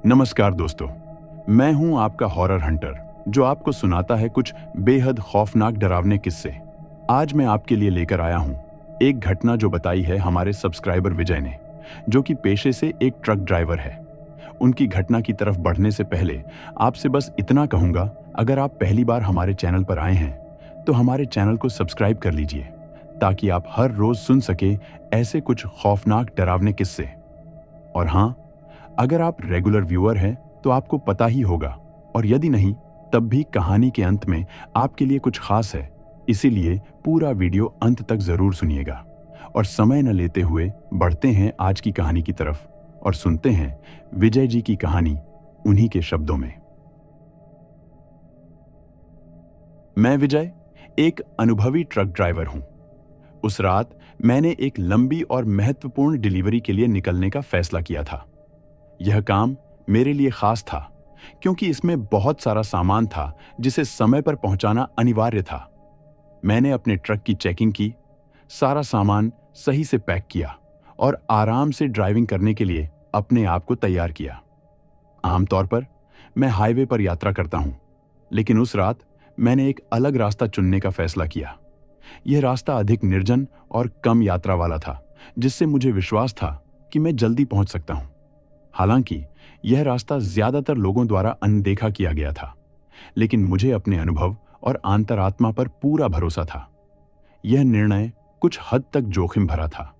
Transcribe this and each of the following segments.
नमस्कार दोस्तों, मैं हूं आपका हॉरर हंटर जो आपको सुनाता है कुछ बेहद खौफनाक डरावने किस्से। आज मैं आपके लिए लेकर आया हूं एक घटना जो बताई है हमारे सब्सक्राइबर विजय ने, जो कि पेशे से एक ट्रक ड्राइवर है। उनकी घटना की तरफ बढ़ने से पहले आपसे बस इतना कहूंगा, अगर आप पहली बार हमारे चैनल पर आए हैं तो हमारे चैनल को सब्सक्राइब कर लीजिए ताकि आप हर रोज सुन सके ऐसे कुछ खौफनाक डरावने किस्से। और हाँ, अगर आप रेगुलर व्यूअर हैं तो आपको पता ही होगा, और यदि नहीं तब भी कहानी के अंत में आपके लिए कुछ खास है, इसीलिए पूरा वीडियो अंत तक जरूर सुनिएगा। और समय न लेते हुए बढ़ते हैं आज की कहानी की तरफ और सुनते हैं विजय जी की कहानी उन्हीं के शब्दों में। मैं विजय एक अनुभवी ट्रक ड्राइवर हूं। उस रात मैंने एक लंबी और महत्वपूर्ण डिलीवरी के लिए निकलने का फैसला किया था। यह काम मेरे लिए खास था क्योंकि इसमें बहुत सारा सामान था जिसे समय पर पहुंचाना अनिवार्य था। मैंने अपने ट्रक की चेकिंग की, सारा सामान सही से पैक किया और आराम से ड्राइविंग करने के लिए अपने आप को तैयार किया। आमतौर पर मैं हाईवे पर यात्रा करता हूं, लेकिन उस रात मैंने एक अलग रास्ता चुनने का फैसला किया। यह रास्ता अधिक निर्जन और कम यात्रा वाला था, जिससे मुझे विश्वास था कि मैं जल्दी पहुंच सकता हूं। हालांकि यह रास्ता ज्यादातर लोगों द्वारा अनदेखा किया गया था, लेकिन मुझे अपने अनुभव और अंतरात्मा पर पूरा भरोसा था। यह निर्णय कुछ हद तक जोखिम भरा था,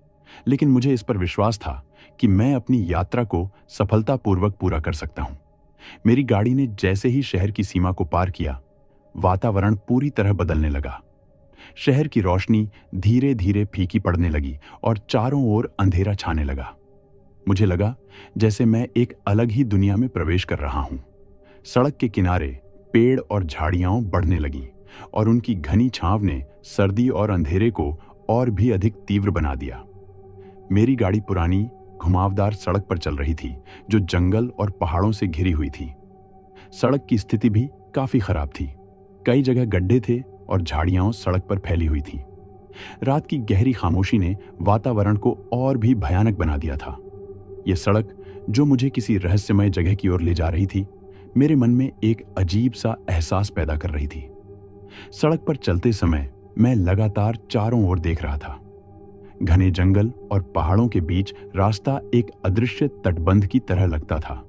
लेकिन मुझे इस पर विश्वास था कि मैं अपनी यात्रा को सफलतापूर्वक पूरा कर सकता हूं। मेरी गाड़ी ने जैसे ही शहर की सीमा को पार किया, वातावरण पूरी तरह बदलने लगा। शहर की रोशनी धीरे धीरे फीकी पड़ने लगी और चारों ओर अंधेरा छाने लगा। मुझे लगा जैसे मैं एक अलग ही दुनिया में प्रवेश कर रहा हूं। सड़क के किनारे पेड़ और झाड़ियां बढ़ने लगी और उनकी घनी छांव ने सर्दी और अंधेरे को और भी अधिक तीव्र बना दिया। मेरी गाड़ी पुरानी घुमावदार सड़क पर चल रही थी जो जंगल और पहाड़ों से घिरी हुई थी। सड़क की स्थिति भी काफी खराब थी। कई जगह गड्ढे थे और झाड़ियां सड़क पर फैली हुई थी। रात की गहरी खामोशी ने वातावरण को और भी भयानक बना दिया था। यह सड़क जो मुझे किसी रहस्यमय जगह की ओर ले जा रही थी, मेरे मन में एक अजीब सा एहसास पैदा कर रही थी। सड़क पर चलते समय मैं लगातार चारों ओर देख रहा था। घने जंगल और पहाड़ों के बीच रास्ता एक अदृश्य तटबंध की तरह लगता था।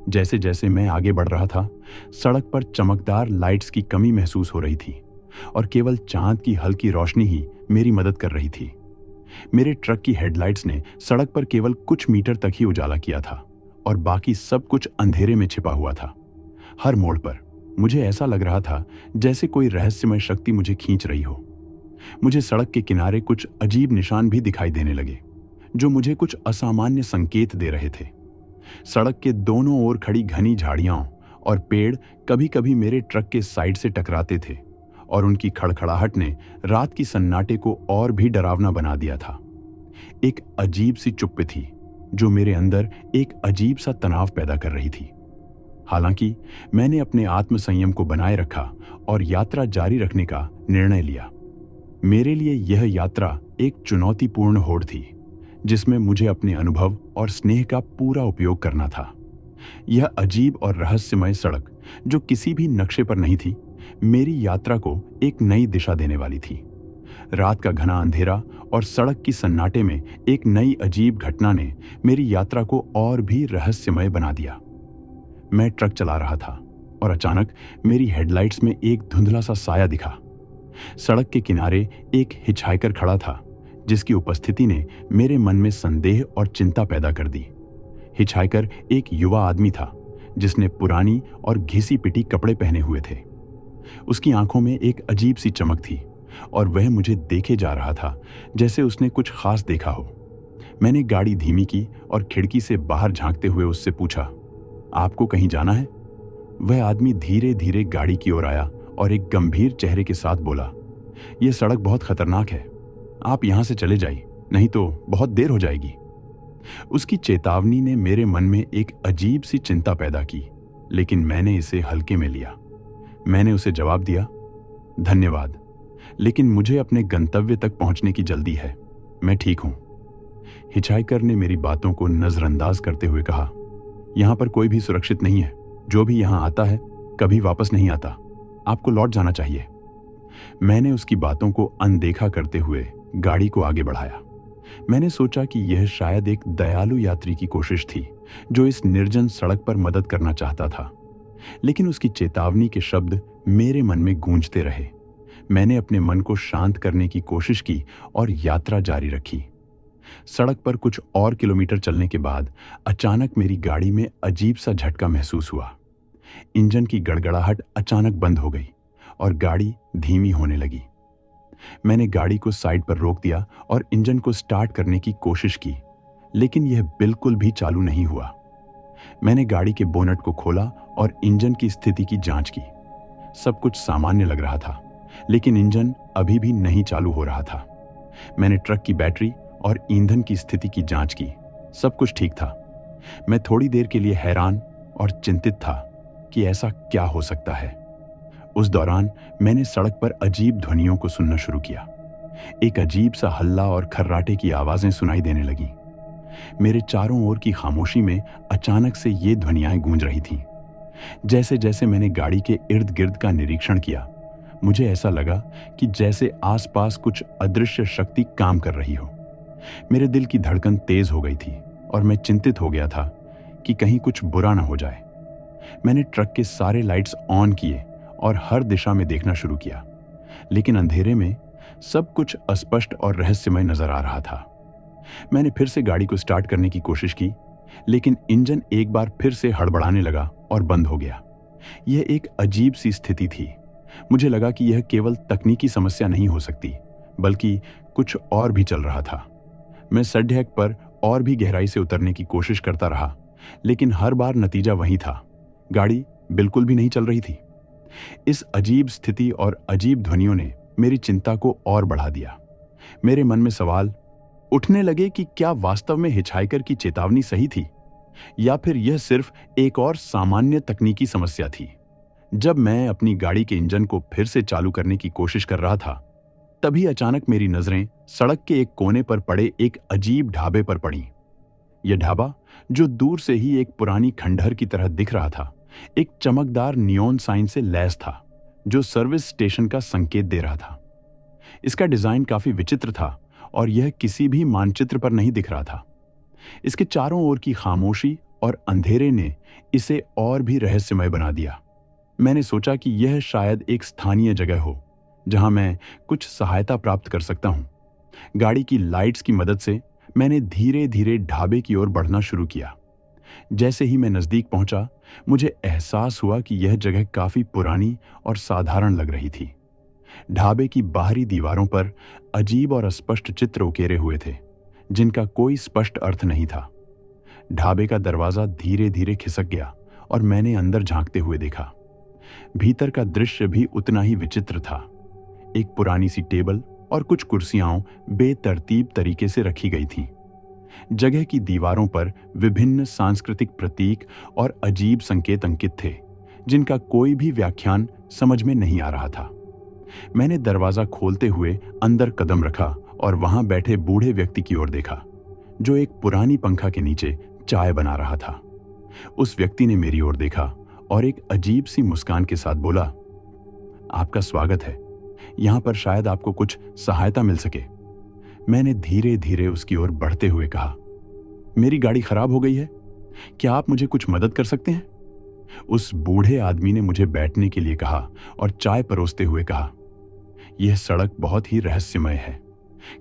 जैसे जैसे मैं आगे बढ़ रहा था, सड़क पर चमकदार लाइट्स की कमी महसूस हो रही थी और केवल चांद की हल्की रोशनी ही मेरी मदद कर रही थी। मेरे ट्रक की हेडलाइट्स ने सड़क पर केवल कुछ मीटर तक ही उजाला किया था और बाकी सब कुछ अंधेरे में छिपा हुआ था। हर मोड़ पर मुझे ऐसा लग रहा था जैसे कोई रहस्यमय शक्ति मुझे खींच रही हो। मुझे सड़क के किनारे कुछ अजीब निशान भी दिखाई देने लगे, जो मुझे कुछ असामान्य संकेत दे रहे थे। सड़क के दोनों ओर खड़ी घनी झाड़ियां और पेड़ कभी-कभी मेरे ट्रक के साइड से टकराते थे और उनकी खड़खड़ाहट ने रात की सन्नाटे को और भी डरावना बना दिया था। एक अजीब सी चुप्पी थी जो मेरे अंदर एक अजीब सा तनाव पैदा कर रही थी। हालांकि मैंने अपने आत्मसंयम को बनाए रखा और यात्रा जारी रखने का निर्णय लिया। मेरे लिए यह यात्रा एक चुनौतीपूर्ण होड़ थी, जिसमें मुझे अपने अनुभव और स्नेह का पूरा उपयोग करना था। यह अजीब और रहस्यमय सड़क, जो किसी भी नक्शे पर नहीं थी, मेरी यात्रा को एक नई दिशा देने वाली थी। रात का घना अंधेरा और सड़क की सन्नाटे में एक नई अजीब घटना ने मेरी यात्रा को और भी रहस्यमय बना दिया। मैं ट्रक चला रहा था और अचानक मेरी हेडलाइट्स में एक धुंधला सा साया दिखा। सड़क के किनारे एक हिचहाइकर खड़ा था, जिसकी उपस्थिति ने मेरे मन में संदेह और चिंता पैदा कर दी। हिचहाइकर एक युवा आदमी था जिसने पुरानी और घिसी पिटी कपड़े पहने हुए थे। उसकी आंखों में एक अजीब सी चमक थी और वह मुझे देखे जा रहा था जैसे उसने कुछ खास देखा हो। मैंने गाड़ी धीमी की और खिड़की से बाहर झांकते हुए उससे पूछा, आपको कहीं जाना है? वह आदमी धीरे धीरे गाड़ी की ओर आया और एक गंभीर चेहरे के साथ बोला, यह सड़क बहुत खतरनाक है, आप यहां से चले जाइए, नहीं तो बहुत देर हो जाएगी। उसकी चेतावनी ने मेरे मन में एक अजीब सी चिंता पैदा की, लेकिन मैंने इसे हल्के में लिया। मैंने उसे जवाब दिया, धन्यवाद, लेकिन मुझे अपने गंतव्य तक पहुंचने की जल्दी है, मैं ठीक हूं। हिचहाइकर ने मेरी बातों को नजरअंदाज करते हुए कहा, यहाँ पर कोई भी सुरक्षित नहीं है। जो भी यहाँ आता है कभी वापस नहीं आता। आपको लौट जाना चाहिए। मैंने उसकी बातों को अनदेखा करते हुए गाड़ी को आगे बढ़ाया। मैंने सोचा कि यह शायद एक दयालु यात्री की कोशिश थी जो इस निर्जन सड़क पर मदद करना चाहता था, लेकिन उसकी चेतावनी के शब्द मेरे मन में गूंजते रहे। मैंने अपने मन को शांत करने की कोशिश की और यात्रा जारी रखी। सड़क पर कुछ और किलोमीटर चलने के बाद अचानक मेरी गाड़ी में अजीब सा झटका महसूस हुआ। इंजन की गड़गड़ाहट अचानक बंद हो गई और गाड़ी धीमी होने लगी। मैंने गाड़ी को साइड पर रोक दिया और इंजन को स्टार्ट करने की कोशिश की, लेकिन यह बिल्कुल भी चालू नहीं हुआ। मैंने गाड़ी के बोनट को खोला और इंजन की स्थिति की जांच की। सब कुछ सामान्य लग रहा था, लेकिन इंजन अभी भी नहीं चालू हो रहा था। मैंने ट्रक की बैटरी और ईंधन की स्थिति की जांच की। सब कुछ ठीक था। मैं थोड़ी देर के लिए हैरान और चिंतित था कि ऐसा क्या हो सकता है। उस दौरान मैंने सड़क पर अजीब ध्वनियों को सुनना शुरू किया। एक अजीब सा हल्ला और खर्राटे की आवाजें सुनाई देने लगीं। मेरे चारों ओर की खामोशी में अचानक से ये ध्वनियां गूंज रही थीं। जैसे जैसे मैंने गाड़ी के इर्द गिर्द का निरीक्षण किया, मुझे ऐसा लगा कि जैसे आसपास कुछ अदृश्य शक्ति काम कर रही हो। मेरे दिल की धड़कन तेज हो गई थी और मैं चिंतित हो गया था कि कहीं कुछ बुरा ना हो जाए। मैंने ट्रक के सारे लाइट्स ऑन किए और हर दिशा में देखना शुरू किया, लेकिन अंधेरे में सब कुछ अस्पष्ट और रहस्यमय नजर आ रहा था। मैंने फिर से गाड़ी को स्टार्ट करने की कोशिश की, लेकिन इंजन एक बार फिर से हड़बड़ाने लगा और बंद हो गया। यह एक अजीब सी स्थिति थी। मुझे लगा कि यह केवल तकनीकी समस्या नहीं हो सकती, बल्कि कुछ और भी चल रहा था। मैं सड़क पर और भी गहराई से उतरने की कोशिश करता रहा, लेकिन हर बार नतीजा वही था। गाड़ी बिल्कुल भी नहीं चल रही थी। इस अजीब स्थिति और अजीब ध्वनियों ने मेरी चिंता को और बढ़ा दिया। मेरे मन में सवाल उठने लगे कि क्या वास्तव में हिचहाइकर की चेतावनी सही थी, या फिर यह सिर्फ एक और सामान्य तकनीकी समस्या थी। जब मैं अपनी गाड़ी के इंजन को फिर से चालू करने की कोशिश कर रहा था, तभी अचानक मेरी नजरें सड़क के एक कोने पर पड़े एक अजीब ढाबे पर पड़ी। यह ढाबा, जो दूर से ही एक पुरानी खंडहर की तरह दिख रहा था, एक चमकदार नियॉन साइन से लैस था, जो सर्विस स्टेशन का संकेत दे रहा था। इसका डिजाइन काफी विचित्र था और यह किसी भी मानचित्र पर नहीं दिख रहा था। इसके चारों ओर की खामोशी और अंधेरे ने इसे और भी रहस्यमय बना दिया। मैंने सोचा कि यह शायद एक स्थानीय जगह हो जहां मैं कुछ सहायता प्राप्त कर सकता हूं। गाड़ी की लाइट्स की मदद से मैंने धीरे धीरे ढाबे की ओर बढ़ना शुरू किया। जैसे ही मैं नजदीक पहुंचा, मुझे एहसास हुआ कि यह जगह काफी पुरानी और साधारण लग रही थी। ढाबे की बाहरी दीवारों पर अजीब और अस्पष्ट चित्र उकेरे हुए थे, जिनका कोई स्पष्ट अर्थ नहीं था। ढाबे का दरवाजा धीरे धीरे खिसक गया और मैंने अंदर झांकते हुए देखा। भीतर का दृश्य भी उतना ही विचित्र था। एक पुरानी सी टेबल और कुछ कुर्सियां बेतरतीब तरीके से रखी गई थीं। जगह की दीवारों पर विभिन्न सांस्कृतिक प्रतीक और अजीब संकेत अंकित थे, जिनका कोई भी व्याख्यान समझ में नहीं आ रहा था। मैंने दरवाजा खोलते हुए अंदर कदम रखा और वहां बैठे बूढ़े व्यक्ति की ओर देखा, जो एक पुरानी पंखा के नीचे चाय बना रहा था। उस व्यक्ति ने मेरी ओर देखा और एक अजीब सी मुस्कान के साथ बोला, आपका स्वागत है। यहां पर शायद आपको कुछ सहायता मिल सके। मैंने धीरे धीरे उसकी ओर बढ़ते हुए कहा, मेरी गाड़ी खराब हो गई है, क्या आप मुझे कुछ मदद कर सकते हैं? उस बूढ़े आदमी ने मुझे बैठने के लिए कहा और चाय परोसते हुए कहा, यह सड़क बहुत ही रहस्यमय है।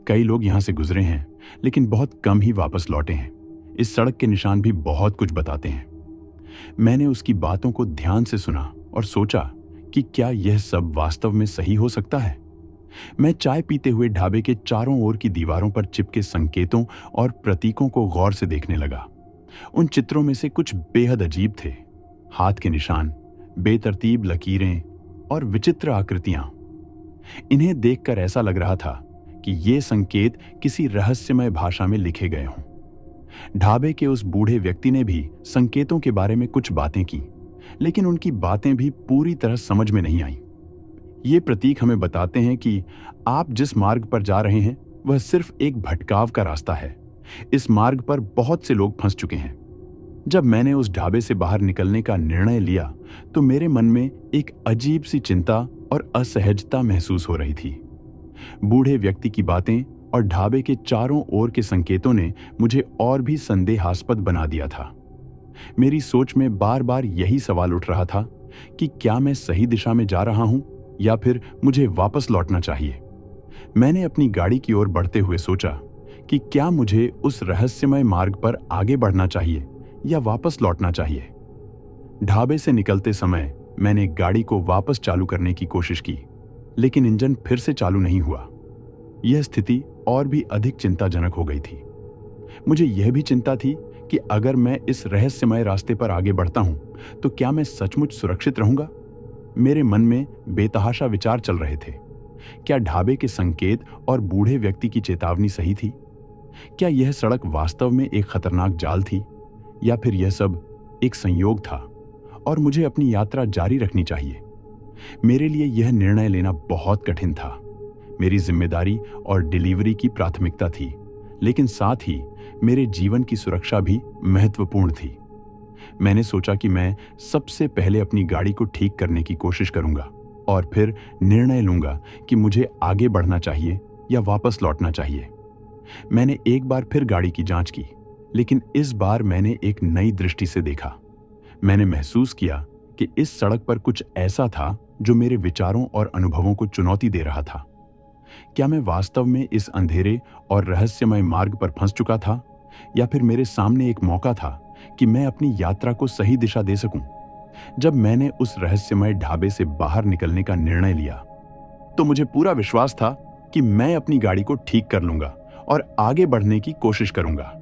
कई लोग यहां से गुजरे हैं, लेकिन बहुत कम ही वापस लौटे हैं। इस सड़क के निशान भी बहुत कुछ बताते हैं। मैंने उसकी बातों को ध्यान से सुना और सोचा कि क्या यह सब वास्तव में सही हो सकता है। मैं चाय पीते हुए ढाबे के चारों ओर की दीवारों पर चिपके संकेतों और प्रतीकों को गौर से देखने लगा। उन चित्रों में से कुछ बेहद अजीब थे। हाथ के निशान, बेतरतीब लकीरें और विचित्र आकृतियां। इन्हें देखकर ऐसा लग रहा था कि ये संकेत किसी रहस्यमय भाषा में लिखे गए हों। ढाबे के उस बूढ़े व्यक्ति ने भी संकेतों के बारे में कुछ बातें की, लेकिन उनकी बातें भी पूरी तरह समझ में नहीं आईं। ये प्रतीक हमें बताते हैं कि आप जिस मार्ग पर जा रहे हैं वह सिर्फ एक भटकाव का रास्ता है। इस मार्ग पर बहुत से लोग फंस चुके हैं। जब मैंने उस ढाबे से बाहर निकलने का निर्णय लिया तो मेरे मन में एक अजीब सी चिंता और असहजता महसूस हो रही थी। बूढ़े व्यक्ति की बातें और ढाबे के चारों ओर के संकेतों ने मुझे और भी संदेहास्पद बना दिया था। मेरी सोच में बार बार यही सवाल उठ रहा था कि क्या मैं सही दिशा में जा रहा हूं या फिर मुझे वापस लौटना चाहिए। मैंने अपनी गाड़ी की ओर बढ़ते हुए सोचा कि क्या मुझे उस रहस्यमय मार्ग पर आगे बढ़ना चाहिए या वापस लौटना चाहिए। ढाबे से निकलते समय मैंने गाड़ी को वापस चालू करने की कोशिश की, लेकिन इंजन फिर से चालू नहीं हुआ। यह स्थिति और भी अधिक चिंताजनक हो गई थी। मुझे यह भी चिंता थी कि अगर मैं इस रहस्यमय रास्ते पर आगे बढ़ता हूं तो क्या मैं सचमुच सुरक्षित रहूंगा। मेरे मन में बेतहाशा विचार चल रहे थे। क्या ढाबे के संकेत और बूढ़े व्यक्ति की चेतावनी सही थी? क्या यह सड़क वास्तव में एक खतरनाक जाल थी या फिर यह सब एक संयोग था और मुझे अपनी यात्रा जारी रखनी चाहिए? मेरे लिए यह निर्णय लेना बहुत कठिन था। मेरी जिम्मेदारी और डिलीवरी की प्राथमिकता थी, लेकिन साथ ही मेरे जीवन की सुरक्षा भी महत्वपूर्ण थी। मैंने सोचा कि मैं सबसे पहले अपनी गाड़ी को ठीक करने की कोशिश करूंगा और फिर निर्णय लूंगा कि मुझे आगे बढ़ना चाहिए या वापस लौटना चाहिए। मैंने एक बार फिर गाड़ी की जांच की, लेकिन इस बार मैंने एक नई दृष्टि से देखा। मैंने महसूस किया कि इस सड़क पर कुछ ऐसा था जो मेरे विचारों और अनुभवों को चुनौती दे रहा था। क्या मैं वास्तव में इस अंधेरे और रहस्यमय मार्ग पर फंस चुका था या फिर मेरे सामने एक मौका था कि मैं अपनी यात्रा को सही दिशा दे सकूं? जब मैंने उस रहस्यमय ढाबे से बाहर निकलने का निर्णय लिया तो मुझे पूरा विश्वास था कि मैं अपनी गाड़ी को ठीक कर लूंगा और आगे बढ़ने की कोशिश करूंगा।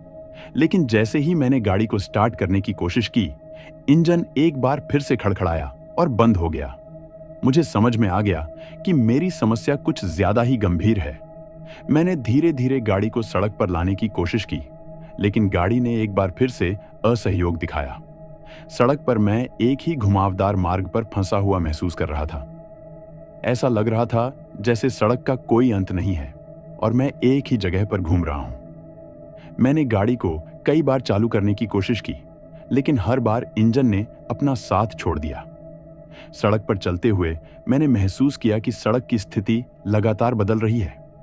लेकिन जैसे ही मैंने गाड़ी को स्टार्ट करने की कोशिश की, इंजन एक बार फिर से खड़खड़ाया और बंद हो गया। मुझे समझ में आ गया कि मेरी समस्या कुछ ज्यादा ही गंभीर है। मैंने धीरे धीरे गाड़ी को सड़क पर लाने की कोशिश की, लेकिन गाड़ी ने एक बार फिर से असहयोग दिखाया। सड़क पर मैं एक ही घुमावदार मार्ग पर फंसा हुआ महसूस कर रहा था। ऐसा लग रहा था जैसे सड़क का कोई अंत नहीं है और मैं एक ही जगह पर घूम रहा हूं। मैंने गाड़ी को कई बार चालू करने की कोशिश की, लेकिन हर बार इंजन ने अपना साथ छोड़ दिया। सड़क पर चलते हुए मैंने महसूस किया कि सड़क की स्थिति लगातार बदल रही है।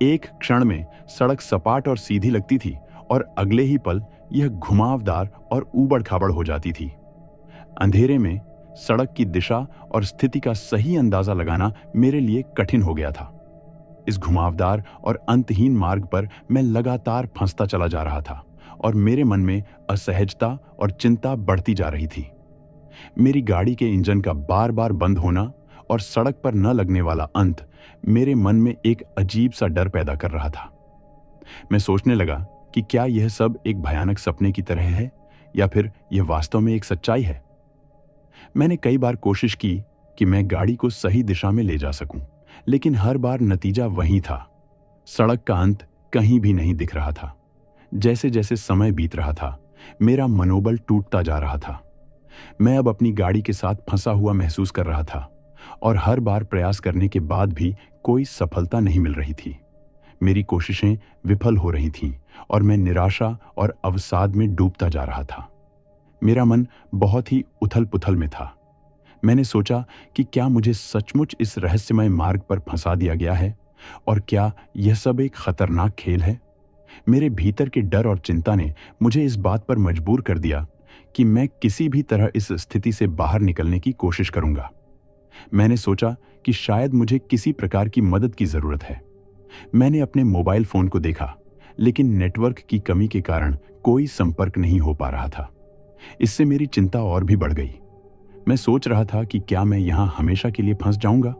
एक क्षण में सड़क सपाट और सीधी लगती थी और अगले ही पल यह घुमावदार और ऊबड़-खाबड़ हो जाती थी। अंधेरे में सड़क की दिशा और स्थिति का सही अंदाजा लगाना मेरे लिए कठिन हो गया था। इस घुमावदार और अंतहीन मार्ग पर मैं लगातार फंसता चला जा रहा था और मेरे मन में असहजता और चिंता बढ़ती जा रही थी। मेरी गाड़ी के इंजन का बार बार बंद होना और सड़क पर न लगने वाला अंत मेरे मन में एक अजीब सा डर पैदा कर रहा था। मैं सोचने लगा कि क्या यह सब एक भयानक सपने की तरह है या फिर यह वास्तव में एक सच्चाई है। मैंने कई बार कोशिश की कि मैं गाड़ी को सही दिशा में ले जा सकूं, लेकिन हर बार नतीजा वही था। सड़क का अंत कहीं भी नहीं दिख रहा था। जैसे जैसे समय बीत रहा था, मेरा मनोबल टूटता जा रहा था। मैं अब अपनी गाड़ी के साथ फंसा हुआ महसूस कर रहा था और हर बार प्रयास करने के बाद भी कोई सफलता नहीं मिल रही थी। मेरी कोशिशें विफल हो रही थीं और मैं निराशा और अवसाद में डूबता जा रहा था। मेरा मन बहुत ही उथल-पुथल में था। मैंने सोचा कि क्या मुझे सचमुच इस रहस्यमय मार्ग पर फंसा दिया गया है और क्या यह सब एक खतरनाक खेल है। मेरे भीतर के डर और चिंता ने मुझे इस बात पर मजबूर कर दिया कि मैं किसी भी तरह इस स्थिति से बाहर निकलने की कोशिश करूंगा। मैंने सोचा कि शायद मुझे किसी प्रकार की मदद की जरूरत है। मैंने अपने मोबाइल फोन को देखा, लेकिन नेटवर्क की कमी के कारण कोई संपर्क नहीं हो पा रहा था। इससे मेरी चिंता और भी बढ़ गई। मैं सोच रहा था कि क्या मैं यहां हमेशा के लिए फंस जाऊंगा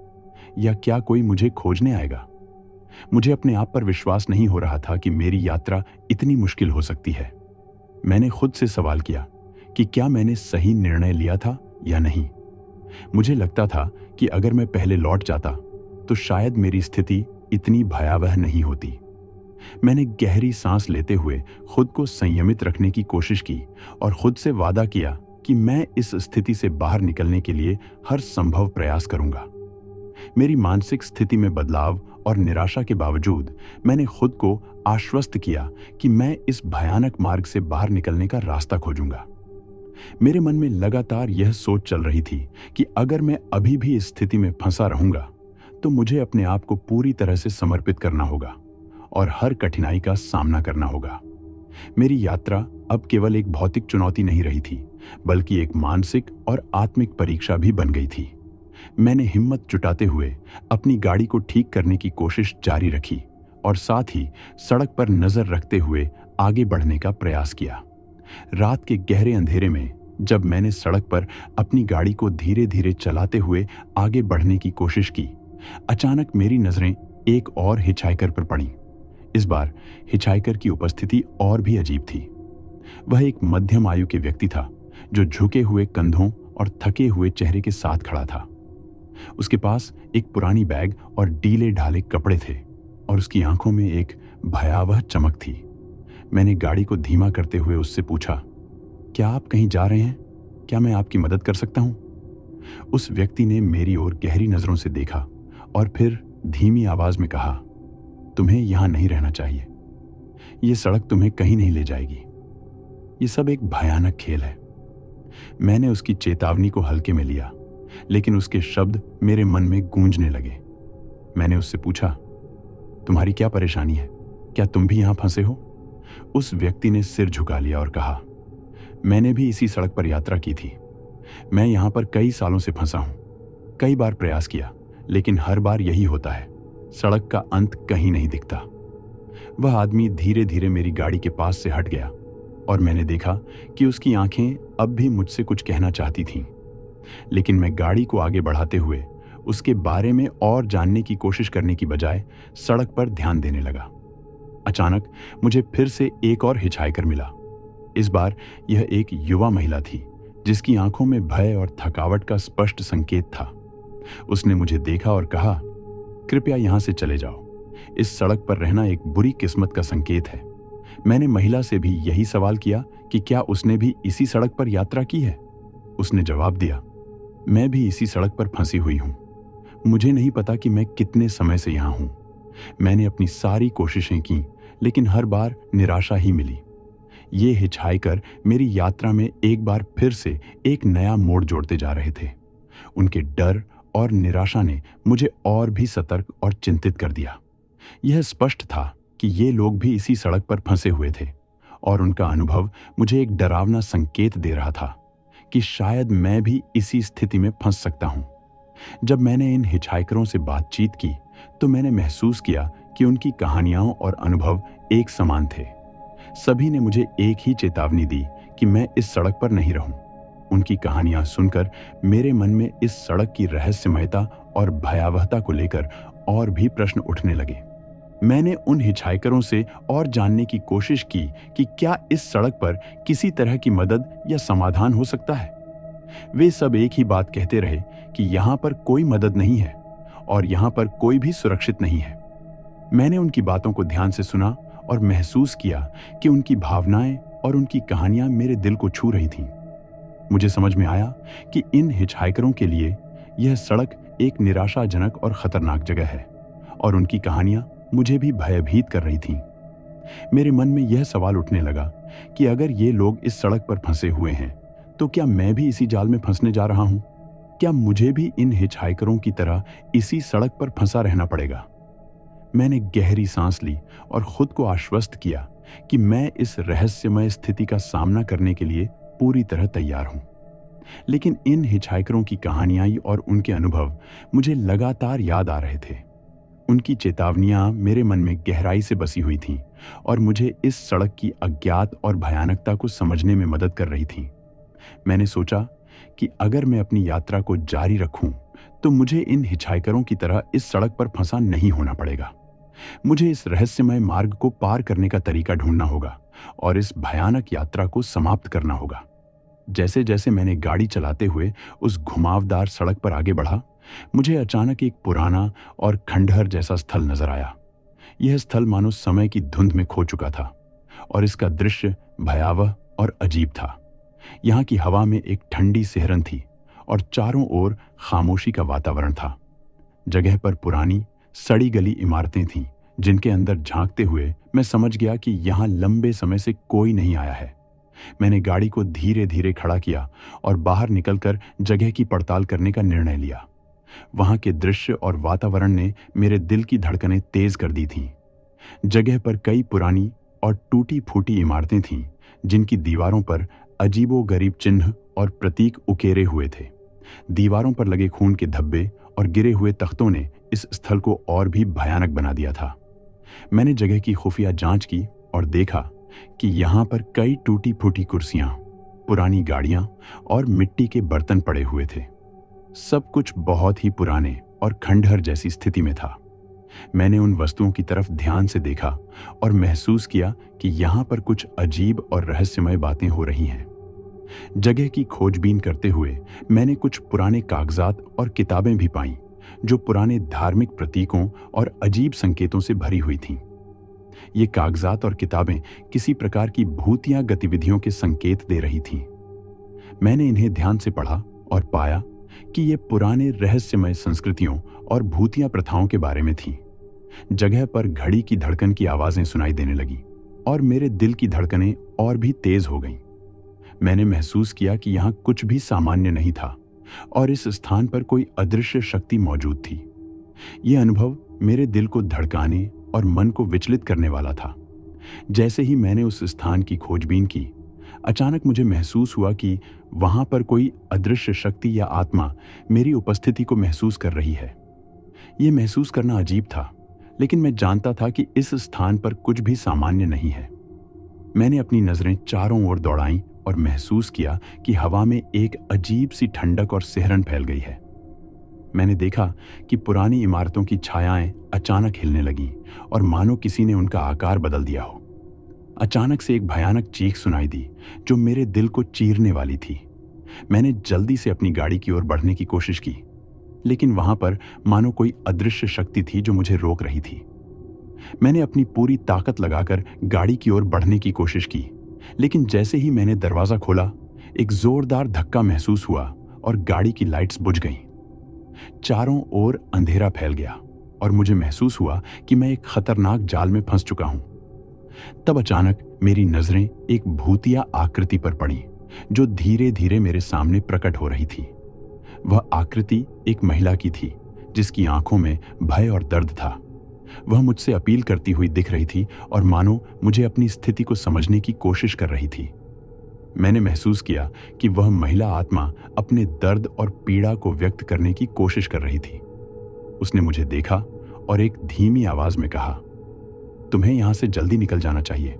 या क्या कोई मुझे खोजने आएगा। मुझे अपने आप पर विश्वास नहीं हो रहा था कि मेरी यात्रा इतनी मुश्किल हो सकती है। मैंने खुद से सवाल किया कि क्या मैंने सही निर्णय लिया था या नहीं। मुझे लगता था कि अगर मैं पहले लौट जाता तो शायद मेरी स्थिति इतनी भयावह नहीं होती। मैंने गहरी सांस लेते हुए खुद को संयमित रखने की कोशिश की और खुद से वादा किया कि मैं इस स्थिति से बाहर निकलने के लिए हर संभव प्रयास करूंगा। मेरी मानसिक स्थिति में बदलाव और निराशा के बावजूद मैंने खुद को आश्वस्त किया कि मैं इस भयानक मार्ग से बाहर निकलने का रास्ता खोजूंगा। मेरे मन में लगातार यह सोच चल रही थी कि अगर मैं अभी भी इस स्थिति में फंसा रहूंगा तो मुझे अपने आप को पूरी तरह से समर्पित करना होगा और हर कठिनाई का सामना करना होगा। मेरी यात्रा अब केवल एक भौतिक चुनौती नहीं रही थी, बल्कि एक मानसिक और आत्मिक परीक्षा भी बन गई थी। मैंने हिम्मत जुटाते हुए अपनी गाड़ी को ठीक करने की कोशिश जारी रखी और साथ ही सड़क पर नजर रखते हुए आगे बढ़ने का प्रयास किया। रात के गहरे अंधेरे में जब मैंने सड़क पर अपनी गाड़ी को धीरे धीरे चलाते हुए आगे बढ़ने की कोशिश की, अचानक मेरी नजरें एक और हिचहाइकर पर पड़ीं। इस बार हिचहाइकर की उपस्थिति और भी अजीब थी। वह एक मध्यम आयु के व्यक्ति था जो झुके हुए कंधों और थके हुए चेहरे के साथ खड़ा था। उसके पास एक पुरानी बैग और ढीले ढाले कपड़े थे और उसकी आंखों में एक भयावह चमक थी। मैंने गाड़ी को धीमा करते हुए उससे पूछा, क्या आप कहीं जा रहे हैं? क्या मैं आपकी मदद कर सकता हूं? उस व्यक्ति ने मेरी ओर गहरी नजरों से देखा और फिर धीमी आवाज में कहा, तुम्हें यहां नहीं रहना चाहिए। यह सड़क तुम्हें कहीं नहीं ले जाएगी। यह सब एक भयानक खेल है। मैंने उसकी चेतावनी को हल्के में लिया, लेकिन उसके शब्द मेरे मन में गूंजने लगे। मैंने उससे पूछा, तुम्हारी क्या परेशानी है? क्या तुम भी यहां फंसे हो? उस व्यक्ति ने सिर झुका लिया और कहा, मैंने भी इसी सड़क पर यात्रा की थी। मैं यहां पर कई सालों से फंसा हूं। कई बार प्रयास किया, लेकिन हर बार यही होता है, सड़क का अंत कहीं नहीं दिखता। वह आदमी धीरे धीरे मेरी गाड़ी के पास से हट गया और मैंने देखा कि उसकी आंखें अब भी मुझसे कुछ कहना चाहती थीं। लेकिन मैं गाड़ी को आगे बढ़ाते हुए उसके बारे में और जानने की कोशिश करने की बजाय सड़क पर ध्यान देने लगा। अचानक मुझे फिर से एक और हिचहाइकर मिला। इस बार यह एक युवा महिला थी जिसकी आंखों में भय और थकावट का स्पष्ट संकेत था। उसने मुझे देखा और कहा, कृपया यहां से चले जाओ। इस सड़क पर रहना एक बुरी किस्मत का संकेत है। मैंने महिला से भी यही सवाल किया कि क्या उसने भी इसी सड़क पर यात्रा की है। उसने जवाब दिया, मैं भी इसी सड़क पर फंसी हुई हूं। मुझे नहीं पता कि मैं कितने समय से यहां हूं। मैंने अपनी सारी कोशिशें की, लेकिन हर बार निराशा ही मिली। ये हिचहाइकर मेरी यात्रा में एक बार फिर से एक नया मोड़ जोड़ते जा रहे थे। उनके डर और निराशा ने मुझे और भी सतर्क और चिंतित कर दिया। यह स्पष्ट था कि ये लोग भी इसी सड़क पर फंसे हुए थे और उनका अनुभव मुझे एक डरावना संकेत दे रहा था कि शायद मैं भी इसी स्थिति में फंस सकता हूं। जब मैंने इन हिचहाइकरों से बातचीत की तो मैंने महसूस किया कि उनकी कहानियां और अनुभव एक समान थे। सभी ने मुझे एक ही चेतावनी दी कि मैं इस सड़क पर नहीं रहूं। उनकी कहानियां सुनकर मेरे मन में इस सड़क की रहस्यमयता और भयावहता को लेकर और भी प्रश्न उठने लगे। मैंने उन हिचहाइकरों से और जानने की कोशिश की कि क्या इस सड़क पर किसी तरह की मदद या समाधान हो सकता है। वे सब एक ही बात कहते रहे कि यहाँ पर कोई मदद नहीं है और यहाँ पर कोई भी सुरक्षित नहीं है। मैंने उनकी बातों को ध्यान से सुना और महसूस किया कि उनकी भावनाएं और उनकी कहानियां मेरे दिल को छू रही थीं। मुझे समझ में आया कि इन हिचहाइकरों के लिए यह सड़क एक निराशाजनक और खतरनाक जगह है और उनकी कहानियां मुझे भी भयभीत कर रही थीं। मेरे मन में यह सवाल उठने लगा कि अगर ये लोग इस सड़क पर फंसे हुए हैं तो क्या मैं भी इसी जाल में फंसने जा रहा हूं? क्या मुझे भी इन हिचहाइकरों की तरह इसी सड़क पर फंसा रहना पड़ेगा? मैंने गहरी सांस ली और खुद को आश्वस्त किया कि मैं इस रहस्यमय स्थिति का सामना करने के लिए पूरी तरह तैयार हूं। लेकिन इन हिचहाइकरों की कहानियां और उनके अनुभव मुझे लगातार याद आ रहे थे। उनकी चेतावनियां मेरे मन में गहराई से बसी हुई थीं और मुझे इस सड़क की अज्ञात और भयानकता को समझने में मदद कर रही थीं। मैंने सोचा कि अगर मैं अपनी यात्रा को जारी रखूं तो मुझे इन हिचहाइकरों की तरह इस सड़क पर फंसा नहीं होना पड़ेगा। मुझे इस रहस्यमय मार्ग को पार करने का तरीका ढूंढना होगा और इस भयानक यात्रा को समाप्त करना होगा। जैसे जैसे मैंने गाड़ी चलाते हुए उस घुमावदार सड़क पर आगे बढ़ा, मुझे अचानक एक पुराना और खंडहर जैसा स्थल नजर आया। यह स्थल मानो समय की धुंध में खो चुका था और इसका दृश्य भयावह और अजीब था। यहाँ की हवा में एक ठंडी सिहरन थी और चारों ओर खामोशी का वातावरण था। जगह पर पुरानी सड़ी गली इमारतें थीं जिनके अंदर झांकते हुए मैं समझ गया कि यहाँ लंबे समय से कोई नहीं आया है। मैंने गाड़ी को धीरे धीरे खड़ा किया और बाहर निकलकर जगह की पड़ताल करने का निर्णय लिया। वहां के दृश्य और वातावरण ने मेरे दिल की धड़कनें तेज कर दी थीं। जगह पर कई पुरानी और टूटी फूटी इमारतें थीं, जिनकी दीवारों पर अजीबोगरीब चिन्ह और प्रतीक उकेरे हुए थे। दीवारों पर लगे खून के धब्बे और गिरे हुए तख्तों ने इस स्थल को और भी भयानक बना दिया था। मैंने जगह की खुफिया जांच की और देखा कि यहाँ पर कई टूटी फूटी कुर्सियां, पुरानी गाड़ियां और मिट्टी के बर्तन पड़े हुए थे। सब कुछ बहुत ही पुराने और खंडहर जैसी स्थिति में था। मैंने उन वस्तुओं की तरफ ध्यान से देखा और महसूस किया कि यहाँ पर कुछ अजीब और रहस्यमय बातें हो रही हैं। जगह की खोजबीन करते हुए मैंने कुछ पुराने कागजात और किताबें भी पाईं, जो पुराने धार्मिक प्रतीकों और अजीब संकेतों से भरी हुई थीं। ये कागजात और किताबें किसी प्रकार की भूतिया गतिविधियों के संकेत दे रही थीं। मैंने इन्हें ध्यान से पढ़ा और पाया कि ये पुराने रहस्यमय संस्कृतियों और भूतिया प्रथाओं के बारे में थीं। जगह पर घड़ी की धड़कन की आवाजें सुनाई देने लगी और मेरे दिल की धड़कनें और भी तेज हो गईं। मैंने महसूस किया कि यहाँ कुछ भी सामान्य नहीं था और इस स्थान पर कोई अदृश्य शक्ति मौजूद थी। यह अनुभव मेरे दिल को धड़काने और मन को विचलित करने वाला था। जैसे ही मैंने उस स्थान की खोजबीन की, अचानक मुझे महसूस हुआ कि वहां पर कोई अदृश्य शक्ति या आत्मा मेरी उपस्थिति को महसूस कर रही है। यह महसूस करना अजीब था, लेकिन मैं जानता था कि इस स्थान पर कुछ भी सामान्य नहीं है। मैंने अपनी नजरें चारों ओर दौड़ाईं और महसूस किया कि हवा में एक अजीब सी ठंडक और सिहरन फैल गई है। मैंने देखा कि पुरानी इमारतों की छायाएं अचानक हिलने लगीं और मानो किसी ने उनका आकार बदल दिया हो। अचानक से एक भयानक चीख सुनाई दी, जो मेरे दिल को चीरने वाली थी। मैंने जल्दी से अपनी गाड़ी की ओर बढ़ने की कोशिश की, लेकिन वहां पर मानो कोई अदृश्य शक्ति थी जो मुझे रोक रही थी। मैंने अपनी पूरी ताकत लगाकर गाड़ी की ओर बढ़ने की कोशिश की, लेकिन जैसे ही मैंने दरवाजा खोला, एक जोरदार धक्का महसूस हुआ और गाड़ी की लाइट्स बुझ गईं। चारों ओर अंधेरा फैल गया और मुझे महसूस हुआ कि मैं एक खतरनाक जाल में फंस चुका हूं। तब अचानक मेरी नजरें एक भूतिया आकृति पर पड़ी, जो धीरे धीरे मेरे सामने प्रकट हो रही थी। वह आकृति एक महिला की थी, जिसकी आंखों में भय और दर्द था। वह मुझसे अपील करती हुई दिख रही थी और मानो मुझे अपनी स्थिति को समझने की कोशिश कर रही थी। मैंने महसूस किया कि वह महिला आत्मा अपने दर्द और पीड़ा को व्यक्त करने की कोशिश कर रही थी। उसने मुझे देखा और एक धीमी आवाज में कहा, तुम्हें यहां से जल्दी निकल जाना चाहिए।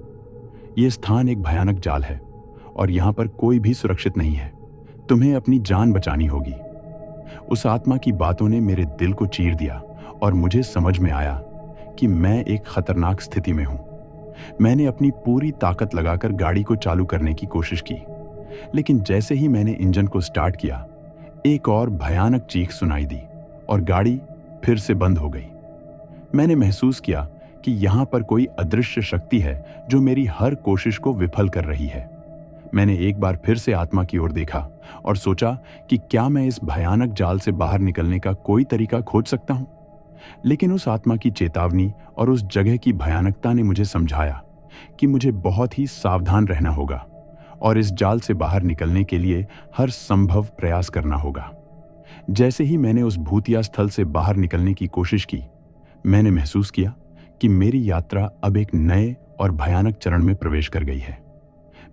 यह स्थान एक भयानक जाल है और यहां पर कोई भी सुरक्षित नहीं है। तुम्हें अपनी जान बचानी होगी। उस आत्मा की बातों ने मेरे दिल को चीर दिया और मुझे समझ में आया कि मैं एक खतरनाक स्थिति में हूं। मैंने अपनी पूरी ताकत लगाकर गाड़ी को चालू करने की कोशिश की, लेकिन जैसे ही मैंने इंजन को स्टार्ट किया, एक और भयानक चीख सुनाई दी और गाड़ी फिर से बंद हो गई। मैंने महसूस किया कि यहां पर कोई अदृश्य शक्ति है जो मेरी हर कोशिश को विफल कर रही है। मैंने एक बार फिर से आत्मा की ओर देखा और सोचा कि क्या मैं इस भयानक जाल से बाहर निकलने का कोई तरीका खोज सकता हूं। लेकिन उस आत्मा की चेतावनी और उस जगह की भयानकता ने मुझे समझाया कि मुझे बहुत ही सावधान रहना होगा और इस जाल से बाहर निकलने के लिए हर संभव प्रयास करना होगा। जैसे ही मैंने उस भूतिया स्थल से बाहर निकलने की कोशिश की, मैंने महसूस किया कि मेरी यात्रा अब एक नए और भयानक चरण में प्रवेश कर गई है।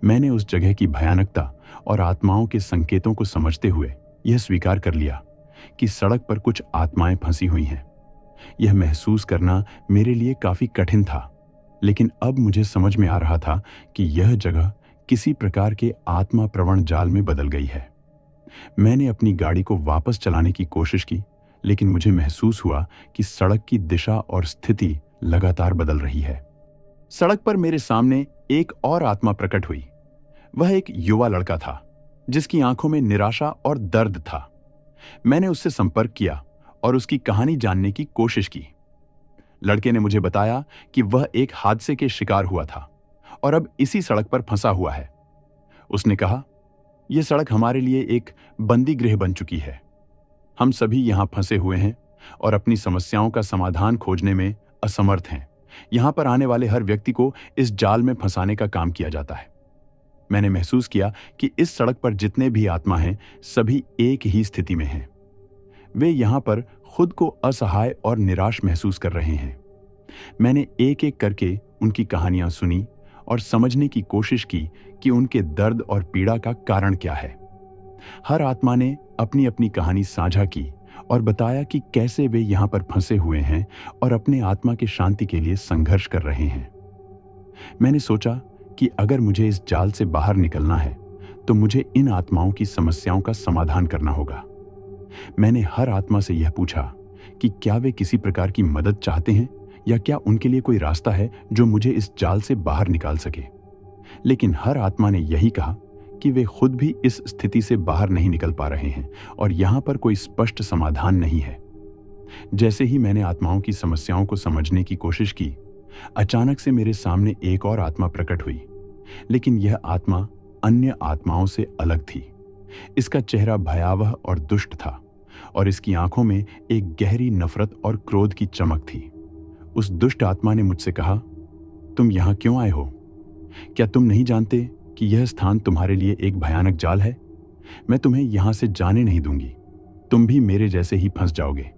मैंने उस जगह की भयानकता और आत्माओं के संकेतों को समझते हुए यह स्वीकार कर लिया कि सड़क पर कुछ आत्माएं फंसी हुई हैं। यह महसूस करना मेरे लिए काफी कठिन था, लेकिन अब मुझे समझ में आ रहा था कि यह जगह किसी प्रकार के आत्मा प्रवण जाल में बदल गई है। मैंने अपनी गाड़ी को वापस चलाने की कोशिश की, लेकिन मुझे महसूस हुआ कि सड़क की दिशा और स्थिति लगातार बदल रही है। सड़क पर मेरे सामने एक और आत्मा प्रकट हुई। वह एक युवा लड़का था, जिसकी आंखों में निराशा और दर्द था। मैंने उससे संपर्क किया और उसकी कहानी जानने की कोशिश की। लड़के ने मुझे बताया कि वह एक हादसे के शिकार हुआ था और अब इसी सड़क पर फंसा हुआ है। उसने कहा, यह सड़क हमारे लिए एक बंदी गृह बन चुकी है। हम सभी यहां फंसे हुए हैं और अपनी समस्याओं का समाधान खोजने में असमर्थ हैं। यहां पर आने वाले हर व्यक्ति को इस जाल में फंसाने का काम किया जाता है। मैंने महसूस किया कि इस सड़क पर जितने भी आत्मा हैं, सभी एक ही स्थिति में हैं। वे यहाँ पर खुद को असहाय और निराश महसूस कर रहे हैं। मैंने एक एक करके उनकी कहानियां सुनी और समझने की कोशिश की कि उनके दर्द और पीड़ा का कारण क्या है। हर आत्मा ने अपनी अपनी कहानी साझा की और बताया कि कैसे वे यहाँ पर फंसे हुए हैं और अपने आत्मा की शांति के लिए संघर्ष कर रहे हैं। मैंने सोचा कि अगर मुझे इस जाल से बाहर निकलना है तो मुझे इन आत्माओं की समस्याओं का समाधान करना होगा। मैंने हर आत्मा से यह पूछा कि क्या वे किसी प्रकार की मदद चाहते हैं या क्या उनके लिए कोई रास्ता है जो मुझे इस जाल से बाहर निकाल सके। लेकिन हर आत्मा ने यही कहा कि वे खुद भी इस स्थिति से बाहर नहीं निकल पा रहे हैं और यहाँ पर कोई स्पष्ट समाधान नहीं है। जैसे ही मैंने आत्माओं की समस्याओं को समझने की कोशिश की, अचानक से मेरे सामने एक और आत्मा प्रकट हुई। लेकिन यह आत्मा अन्य आत्माओं से अलग थी। इसका चेहरा भयावह और दुष्ट था और इसकी आंखों में एक गहरी नफरत और क्रोध की चमक थी। उस दुष्ट आत्मा ने मुझसे कहा, तुम यहाँ क्यों आए हो? क्या तुम नहीं जानते कि यह स्थान तुम्हारे लिए एक भयानक जाल है? मैं तुम्हें यहां से जाने नहीं दूंगी। तुम भी मेरे जैसे ही फंस जाओगे।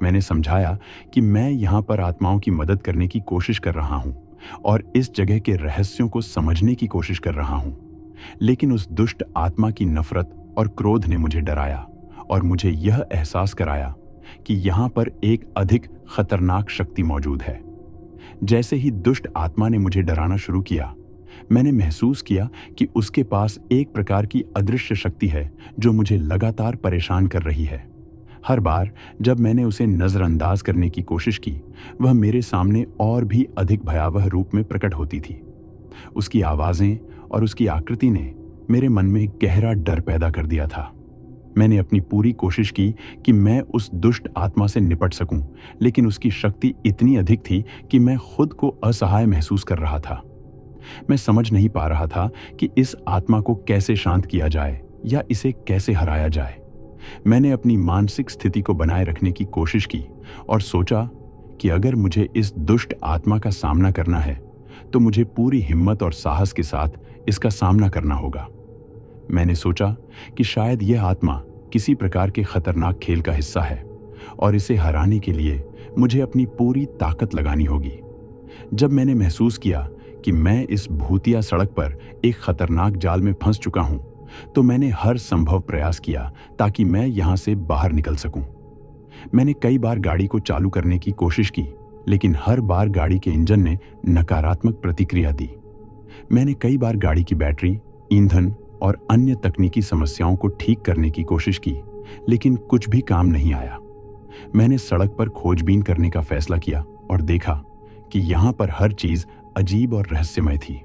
मैंने समझाया कि मैं यहां पर आत्माओं की मदद करने की कोशिश कर रहा हूं और इस जगह के रहस्यों को समझने की कोशिश कर रहा हूं। लेकिन उस दुष्ट आत्मा की नफरत और क्रोध ने मुझे डराया और मुझे यह एहसास कराया कि यहां पर एक अधिक खतरनाक शक्ति मौजूद है। जैसे ही दुष्ट आत्मा ने मुझे डराना शुरू किया, मैंने महसूस किया कि उसके पास एक प्रकार की अदृश्य शक्ति है जो मुझे लगातार परेशान कर रही है। हर बार जब मैंने उसे नजरअंदाज करने की कोशिश की, वह मेरे सामने और भी अधिक भयावह रूप में प्रकट होती थी। उसकी आवाजें और उसकी आकृति ने मेरे मन में गहरा डर पैदा कर दिया था। मैंने अपनी पूरी कोशिश की कि मैं उस दुष्ट आत्मा से निपट सकूं, लेकिन उसकी शक्ति इतनी अधिक थी कि मैं खुद को असहाय महसूस कर रहा था। मैं समझ नहीं पा रहा था कि इस आत्मा को कैसे शांत किया जाए या इसे कैसे हराया जाए। मैंने अपनी मानसिक स्थिति को बनाए रखने की कोशिश की और सोचा कि अगर मुझे इस दुष्ट आत्मा का सामना करना है तो मुझे पूरी हिम्मत और साहस के साथ इसका सामना करना होगा। मैंने सोचा कि शायद यह आत्मा किसी प्रकार के खतरनाक खेल का हिस्सा है और इसे हराने के लिए मुझे अपनी पूरी ताकत लगानी होगी। जब मैंने महसूस किया कि मैं इस भूतिया सड़क पर एक खतरनाक जाल में फंस चुका हूं, तो मैंने हर संभव प्रयास किया ताकि मैं यहां से बाहर निकल सकूं। मैंने कई बार गाड़ी को चालू करने की कोशिश की, लेकिन हर बार गाड़ी के इंजन ने नकारात्मक प्रतिक्रिया दी। मैंने कई बार गाड़ी की बैटरी, ईंधन और अन्य तकनीकी समस्याओं को ठीक करने की कोशिश की, लेकिन कुछ भी काम नहीं आया। मैंने सड़क पर खोजबीन करने का फैसला किया और देखा कि यहाँ पर हर चीज अजीब और रहस्यमय थी।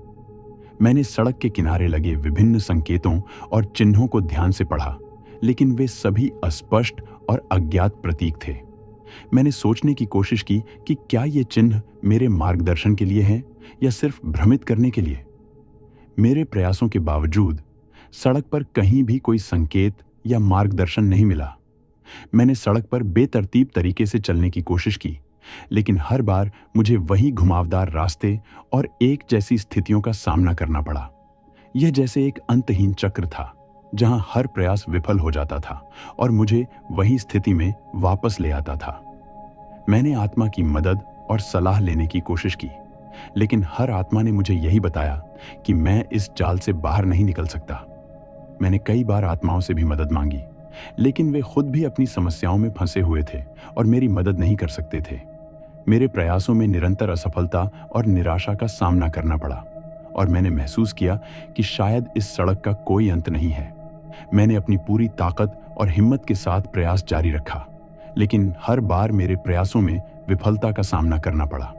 मैंने सड़क के किनारे लगे विभिन्न संकेतों और चिन्हों को ध्यान से पढ़ा, लेकिन वे सभी अस्पष्ट और अज्ञात प्रतीक थे। मैंने सोचने की कोशिश की कि क्या ये चिन्ह मेरे मार्गदर्शन के लिए हैं या सिर्फ भ्रमित करने के लिए। मेरे प्रयासों के बावजूद सड़क पर कहीं भी कोई संकेत या मार्गदर्शन नहीं मिला। मैंने सड़क पर बेतरतीब तरीके से चलने की कोशिश की, लेकिन हर बार मुझे वही घुमावदार रास्ते और एक जैसी स्थितियों का सामना करना पड़ा। यह जैसे एक अंतहीन चक्र था, जहां हर प्रयास विफल हो जाता था और मुझे वही स्थिति में वापस ले आता था। मैंने आत्मा की मदद और सलाह लेने की कोशिश की, लेकिन हर आत्मा ने मुझे यही बताया कि मैं इस जाल से बाहर नहीं निकल सकता। मैंने कई बार आत्माओं से भी मदद मांगी, लेकिन वे खुद भी अपनी समस्याओं में फंसे हुए थे और मेरी मदद नहीं कर सकते थे। मेरे प्रयासों में निरंतर असफलता और निराशा का सामना करना पड़ा और मैंने महसूस किया कि शायद इस सड़क का कोई अंत नहीं है। मैंने अपनी पूरी ताकत और हिम्मत के साथ प्रयास जारी रखा, लेकिन हर बार मेरे प्रयासों में विफलता का सामना करना पड़ा।